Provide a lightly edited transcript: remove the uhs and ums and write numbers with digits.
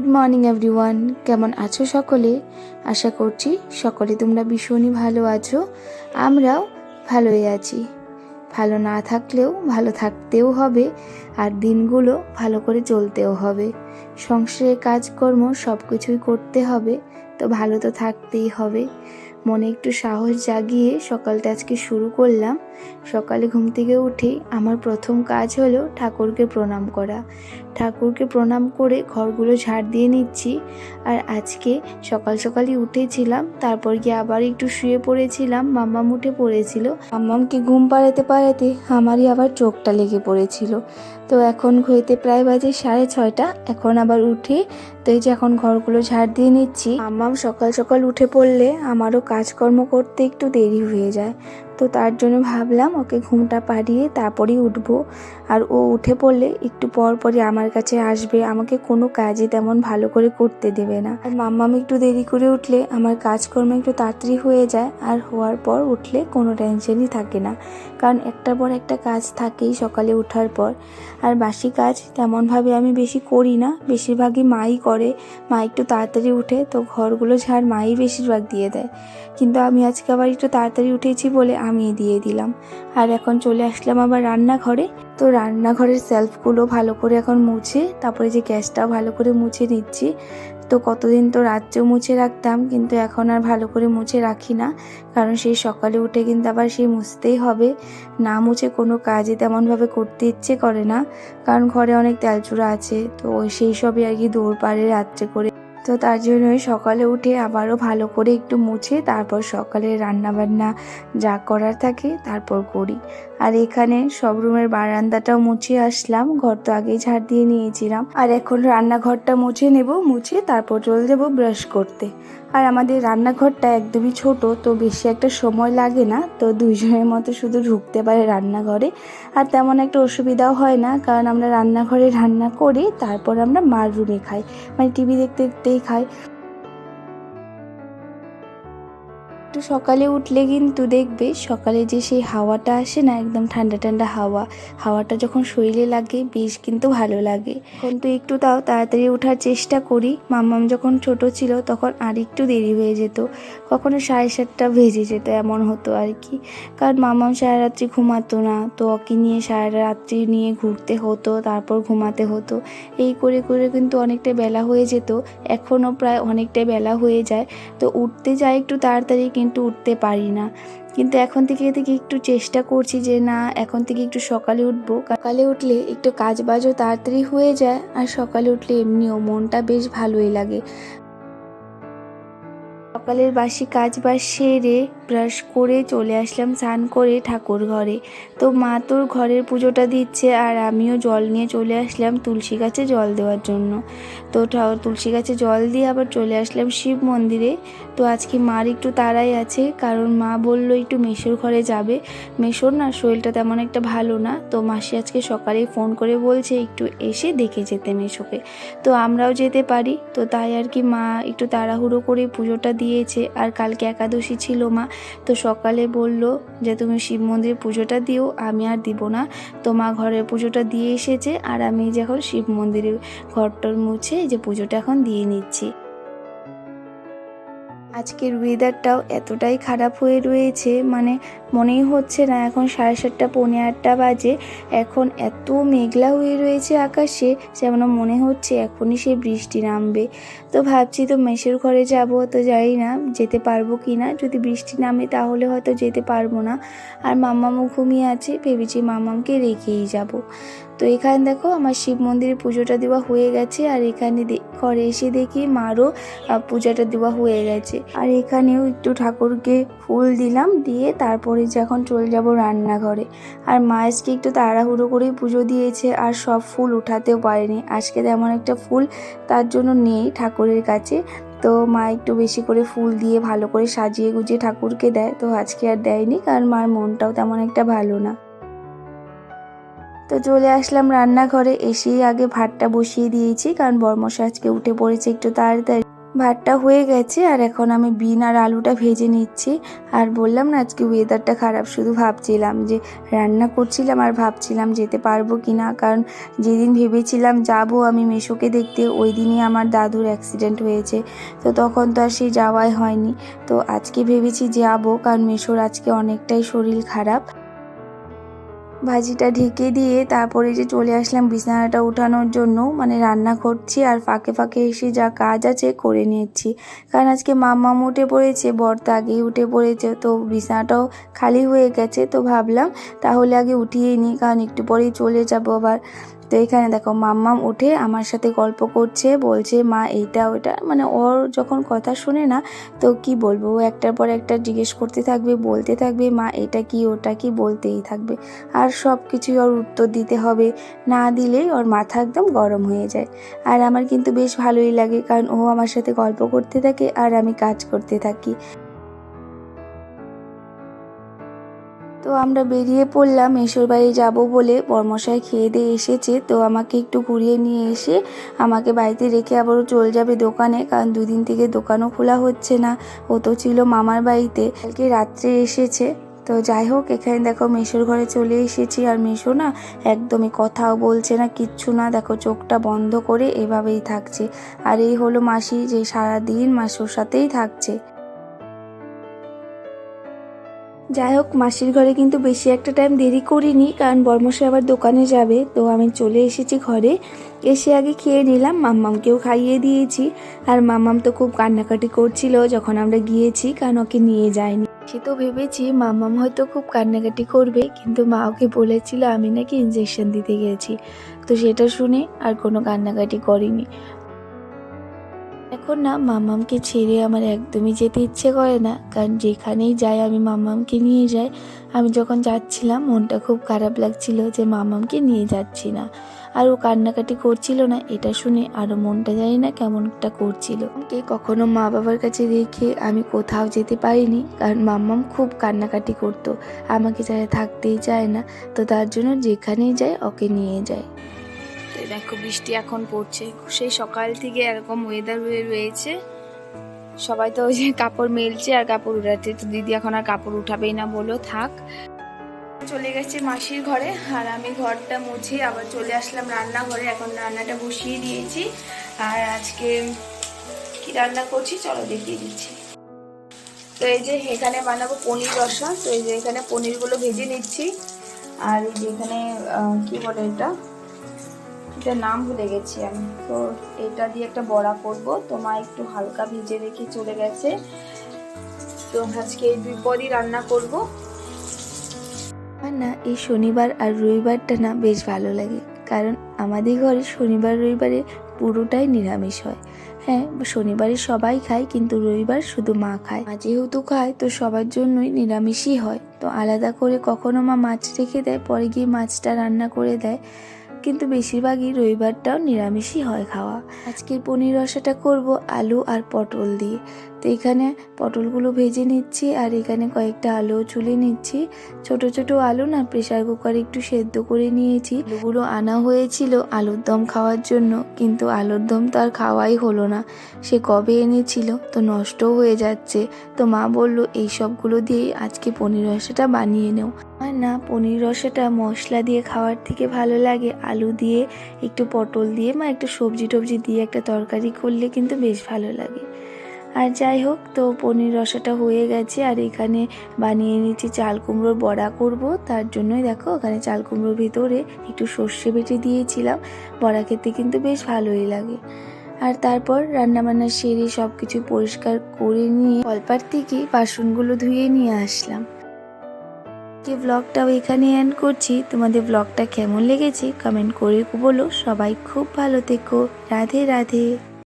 Good morning everyone, কেমন আছো সকলে? আশা করছি সকলে তোমরা ভীষণই ভালো আছো। আমরাও ভালোই আছি। ভালো না থাকলেও ভালো থাকতেও হবে, আর দিনগুলো ভালো করে চলতেও হবে। সংসারের কাজকর্ম সব কিছুই করতে হবে, তো ভালো তো থাকতেই হবে। মনে একটু সাহস জাগিয়ে সকালটা আজকে শুরু করলাম। সকালে ঘুম থেকে উঠেই আমার প্রথম কাজ হলো ঠাকুরকে প্রণাম করা। ঠাকুরকে প্রণাম করে ঘরগুলো ঝাড় দিয়ে নিচ্ছি। আর আজকে সকাল সকালই উঠেছিলাম, তারপর গিয়ে আবার একটু শুয়ে পড়েছিলাম। মাম্মাম উঠে পড়েছিল, মাম্মামকে ঘুম পাড়াতে পাড়াতে আমারই আবার চোখটা লেগে পড়েছিল। তো এখন ঘড়িতে প্রায় বাজে 6:30। এখন আবার উঠে তো এই যে এখন ঘরগুলো ঝাড় দিয়ে নিচ্ছি। মাম্মাম সকাল সকাল উঠে পড়লে আমারও কাজকর্ম করতে একটু দেরি হয়ে যায়, তো তার জন্য ভাবলাম ওকে ঘুমটা পাড়িয়ে তারপরেই উঠবো। আর ও উঠে পড়লে একটু পর পরই আমার কাছে আসবে, আমাকে কোনো কাজই তেমন ভালো করে করতে দেবে না। আর মাম্মাম একটু দেরি করে উঠলে আমার কাজকর্ম একটু তাড়াতাড়ি হয়ে যায়, আর হওয়ার পর উঠলে কোনো টেনশনই থাকে না, কারণ একটার পর একটা কাজ থাকেই সকালে ওঠার পর। আর বাসি কাজ তেমনভাবে আমি বেশি করি না, বেশিরভাগই মাই করে। মা একটু তাড়াতাড়ি উঠে তো ঘরগুলো ঝাড় মাই বেশিরভাগ দিয়ে দেয়, কিন্তু আমি আজকে আবার একটু তাড়াতাড়ি উঠেছি বলে আমি দিয়ে দিলাম। আর এখন চলে আসলাম আবার রান্নাঘরে। তো রান্নাঘরের সেলফগুলো ভালো করে এখন মুছে, তারপরে যে গ্যাসটাও ভালো করে মুছে নিচ্ছি। তো কতদিন তো রাত্রেও মুছে রাখতাম, কিন্তু এখন আর ভালো করে মুছে রাখি না, কারণ সেই সকালে উঠে কিন্তু আবার সেই মুছতেই হবে। না মুছে কোনো কাজই তেমনভাবে করতে ইচ্ছে করে না, কারণ ঘরে অনেক তেলচুরা আছে, তো সেই সবই আর কি দৌড় পাড়ে রাত্রে করে। তো তার জন্যই সকালে উঠে আবারও ভালো করে একটু মুছে তারপর সকালে রান্নাবান্না যা করার থাকে তারপর করি। আর এখানে সব রুমের বারান্দাটাও মুছে আসলাম, ঘর তো আগেই ঝাড় দিয়ে নিয়েছিলাম। আর এখন রান্নাঘরটা মুছে নেব, মুছে তারপর চলে যাব ব্রাশ করতে। আর আমাদের রান্নাঘরটা একদমই ছোট, তো বেশি একটা সময় লাগে না, তো দুইজনের মতো শুধু ঢুকতে পারে রান্নাঘরে। আর তেমন একটা অসুবিধাও হয় না, কারণ আমরা রান্নাঘরে রান্না করি, তারপর আমরা মার রুমে খাই, মানে টিভি দেখতে দেখতেই খাই। একটু সকালে উঠলে কিন্তু দেখবে সকালে যে সেই হাওয়াটা আসে না, একদম ঠান্ডা ঠান্ডা হাওয়াটা যখন শরীরে লাগে বেশ কিন্তু ভালো লাগে। এখন তো একটু তাও তাড়াতাড়ি ওঠার চেষ্টা করি। মাম্মাম যখন ছোট ছিল তখন আর একটু দেরি হয়ে যেত, কখনো 7:30 বেজে যেত, এমন হতো আর কি। কারণ মাম্মাম সারা রাত্রি ঘুমাতো না, তো ওকে নিয়ে সারা রাত্রি নিয়ে ঘুরতে হতো, তারপর ঘুমাতে হতো। এই করে করে কিন্তু অনেকটা বেলা হয়ে যেত, এখনও প্রায় অনেকটাই বেলা হয়ে যায়। তো উঠতে যাই একটু তাড়াতাড়ি, কিন্তু উঠতে পারি না। কিন্তু এখন থেকে একটু চেষ্টা করছি যে না, এখন থেকে একটু সকালে উঠবো। সকালে উঠলে একটু কাজ বাজও তাড়াতাড়ি হয়ে যায়, আর সকালে উঠলে এমনিও মনটা বেশ ভালোই লাগে। সকালের বাসি কাজ বাজ সেরে ব্রাশ করে চলে আসলাম স্নান করে ঠাকুর ঘরে। তো মা তোর ঘরের পুজোটা দিচ্ছে, আর আমিও জল নিয়ে চলে আসলাম তুলসী গাছে জল দেওয়ার জন্য। তো তুলসী গাছে জল দিয়ে আবার চলে আসলাম শিব মন্দিরে। তো আজকে মার একটু তাড়াই আছে, কারণ মা বলল একটু মেসোর ঘরে যাবে। মেসোর না শরীরটা তেমন একটা ভালো না, তো মাসি আজকে সকালেই ফোন করে বলছে একটু এসে দেখে যেতে মেসোকে। তো আমরাও যেতে পারি, তো তাই আর কি মা একটু তাড়াহুড়ো করে পুজোটা দিয়েছে। আর কালকে একাদশী ছিল মা, তো সকালে বলল যে তুমি শিব মন্দিরে পুজোটা দিও, আমি আর দিব না। তো মা ঘরের পুজোটা দিয়ে এসেছে, আর আমি যখন শিব মন্দিরে ঘরটর মুছে যে পুজোটা এখন দিয়ে নিচ্ছি। আজকের ওয়েদারটাও এতটাই খারাপ হয়ে রয়েছে, মানে মনেই হচ্ছে না এখন 7:30 পৌনে 8টা বাজে, এখন এত মেঘলা হয়ে রয়েছে আকাশে, যেমন মনে হচ্ছে এখনই সে বৃষ্টি নামবে। তো ভাবছি তো মেসের ঘরে যাব, তো জানি না যেতে পারবো কি না। যদি বৃষ্টি নামে তাহলে হয়তো যেতে পারবো না। আর মাম্মামও ঘুমিয়ে আছে, ভেবেছি মাম্মামকে রেখেই যাব। তো এখানে দেখো আমার শিব মন্দিরে পুজোটা দেওয়া হয়ে গেছে, আর এখানে ঘরে এসে দেখি মারও পূজাটা দেওয়া হয়ে গেছে। আর এখানেও একটু ঠাকুরকে ফুল দিলাম, দিয়ে তারপরে যখন চলে যাব রান্নাঘরে। আর মা আজকে একটু তাড়াহুড়ো করেই পুজো দিয়েছে, আর সব ফুল উঠাতেও পারেনি, আজকে তেমন একটা ফুল তার জন্য নেই ঠাকুরের কাছে। তো মা একটু বেশি করে ফুল দিয়ে ভালো করে সাজিয়ে গুজিয়ে ঠাকুরকে দেয়, তো আজকে আর দেয়নি, কারণ মার মনটাও তেমন একটা ভালো না। তো চলে আসলাম রান্নাঘরে, এসেই আগে ভাতটা বসিয়ে দিয়েছি, কারণ বরমশাই আজকে উঠে পড়েছে একটু তাড়াতাড়ি। ভাতটা হয়ে গেছে আর এখন আমি বিন আর আলুটা ভেজে নিচ্ছি। আর বললাম না আজকে ওয়েদারটা খারাপ, শুধু ভাবছিলাম যে রান্না করছিলাম আর ভাবছিলাম যেতে পারবো কি না, কারণ যেদিন ভেবেছিলাম যাব আমি মেসোকে দেখতে ওই দিনই আমার দাদুর অ্যাক্সিডেন্ট হয়েছে, তো তখন তো আর সেই যাওয়াই হয়নি। তো আজকে ভেবেছি যাবো, কারণ মেসোর আজকে অনেকটাই শরীর খারাপ। ভাজিটা ঢেকে দিয়ে তারপরে যে চলে আসলাম বিছানাটা উঠানোর জন্য, মানে রান্না করছি আর ফাঁকে ফাঁকে এসে যা কাজ আছে করে নিচ্ছি। কারণ আজকে মাম্মাম উঠে পড়েছে, বর তো আগেই উঠে পড়েছে, তো বিছানাটাও খালি হয়ে গেছে, তো ভাবলাম তাহলে আগে উঠিয়েই নিই, কারণ একটু পরেই চলে যাবো আবার। তো এখানে দেখো মাম্মাম উঠে আমার সাথে গল্প করছে, বলছে মা এইটা ওইটা, মানে ওর যখন কথা শুনে না তো কি বলবো, ও একটার পর একটা জিজ্ঞেস করতে থাকবে, বলতে থাকবে মা এটা কি ওটা কি বলতেই থাকবে, আর সব কিছুই ওর উত্তর দিতে হবে, না দিলেই ওর মাথা একদম গরম হয়ে যায়। আর আমার কিন্তু বেশ ভালোই লাগে, কারণ ও আমার সাথে গল্প করতে থাকে আর আমি কাজ করতে থাকি। তো আমরা বেরিয়ে পড়লাম মেসোর বাড়ি যাবো বলে। বরমশাই খেয়ে দিয়ে এসেছে, তো আমাকে একটু ঘুরিয়ে নিয়ে এসে আমাকে বাড়িতে রেখে আবারও চলে যাবে দোকানে, কারণ দুদিন থেকে দোকানও খোলা হচ্ছে না। ও তো ছিল মামার বাড়িতে, কালকে রাত্রে এসেছে। তো যাই হোক, এখানে দেখো মেসোর ঘরে চলে এসেছি, আর মেসো না একদমই কথাও বলছে না, কিচ্ছু না, দেখো চোখটা বন্ধ করে এভাবেই থাকছে। আর এই হলো মাসি, যে সারাদিন মাসোর সাথেই থাকছে। যাই হোক, মাসির ঘরে কিন্তু বেশি একটা টাইম দেরি করিনি, কারণ বর্মশাই আবার দোকানে যাবে। তো আমি চলে এসেছি ঘরে, এসে আগে খেয়ে নিলাম, মাম্মামকেও খাইয়ে দিয়েছি। আর মাম্মাম তো খুব কান্নাকাটি করছিল যখন আমরা গিয়েছি, কারণ ওকে নিয়ে যায়নি। সে তো ভেবেছি মাম্মাম হয়তো খুব কান্নাকাটি করবে, কিন্তু মা ওকে বলেছিল আমি নাকি ইঞ্জেকশন দিতে গেছি, তো সেটা শুনে আর কোনো কান্নাকাটি করেনি। এখন না মাম্মামকে ছেড়ে আমার একদমই যেতে ইচ্ছে করে না, কারণ যেখানেই যাই আমি মাম্মামকে নিয়ে যাই। আমি যখন যাচ্ছিলাম মনটা খুব খারাপ লাগছিল যে মাম্মামকে নিয়ে যাচ্ছি না, আর ও কান্নাকাটি করছিল না, এটা শুনে আরও মনটা জানি না কেমন একটা করছিল। ওকে কখনো মা বাবার কাছে রেখে আমি কোথাও যেতে পারিনি, কারণ মাম্মাম খুব কান্নাকাটি করতো, আমাকে ছাড়া থাকতেই চায় না, তো তার জন্য যেখানেই যাই ওকে নিয়ে যায়। দেখো বৃষ্টি এখন পড়ছে, সেই সকাল থেকে এরকম ওয়েদার হয়ে রয়েছে। সবাই তো ওই যে কাপড় মেলছে আর কাপড় উঠাচ্ছে, তো দিদি এখন আর কাপড় উঠাবেই না, বলো থাক। চলে গেছে মাসির ঘরে, আর আমি ঘরটা মুছে আবার চলে আসলাম রান্নাঘরে। এখন রান্নাটা বসিয়ে দিয়েছি, আর আজকে কি রান্না করছি চলো দেখিয়ে দিচ্ছি। তো এই যে এখানে বানাবো পনির রসা, তো এই যে এখানে পনিরগুলো ভেজে নিচ্ছি। আর এই যে এখানে কি বলে এটার নাম ভুলে গেছি আমি, তো এটা দিয়ে একটা বড়া করব। তো মা একটু হালকা ভিজে রেখে চলে গেছে, তো আজকে এই দুই পদই রান্না করব। আমার না এই শনিবার আর রবিবারটা না বেশ ভালো লাগে, কারণ আমাদের ঘরে শনিবার রবিবারে পুরোটাই নিরামিষ হয়। হ্যাঁ, শনিবারে সবাই খায়, কিন্তু রবিবার শুধু মা খায়। মা যেহেতু খায় তো সবার জন্যই নিরামিষই হয়, তো আলাদা করে কখনো মা মাছ রেখে দেয়, পরে গিয়ে মাছটা রান্না করে দেয়, কিন্তু বেশিরভাগই রবিবারটাও নিরামিষই হয় খাওয়া। আজকের পনির রসাটা করব আলু আর পটল দিয়ে। তো এখানে পটলগুলো ভেজে নিচ্ছি, আর এখানে কয়েকটা আলুও চুলে নিচ্ছি। ছোট ছোট আলু না প্রেসার কুকারে একটু সেদ্ধ করে নিয়েছি। আলুগুলো আনা হয়েছিল আলুর দম খাওয়ার জন্য, কিন্তু আলুর দম তো আর খাওয়াই হলো না, সে কবে এনেছিল, তো নষ্টও হয়ে যাচ্ছে। তো মা বলল এই সবগুলো দিয়েই আজকে পনির রসাটা বানিয়ে নেও। আর না পনির রসাটা মশলা দিয়ে খাওয়ার থেকে ভালো লাগে আলু দিয়ে, একটু পটল দিয়ে বা একটু সবজি টবজি দিয়ে একটা তরকারি করলে কিন্তু বেশ ভালো লাগে। আর যাই হোক, তো পনির রসাটা হয়ে গেছে, আর এখানে বানিয়ে নিচ্ছি চাল কুমড়োর বড়া করব। তার জন্যই দেখো ওখানে চাল কুমড়োর ভিতরে একটু সর্ষে বেটে দিয়েছিলাম, বড়া খেতে কিন্তু বেশ ভালোই লাগে। আর তারপর রান্নাবান্না সেরে সব কিছু পরিষ্কার করে নিয়ে কলপার থেকে বাসনগুলো ধুয়ে নিয়ে আসলাম। যে ব্লগটাও এখানে এন্ড করছি। তোমাদের ব্লগটা কেমন লেগেছে কমেন্ট করে বলো। সবাই খুব ভালো থেকো। রাধে রাধে।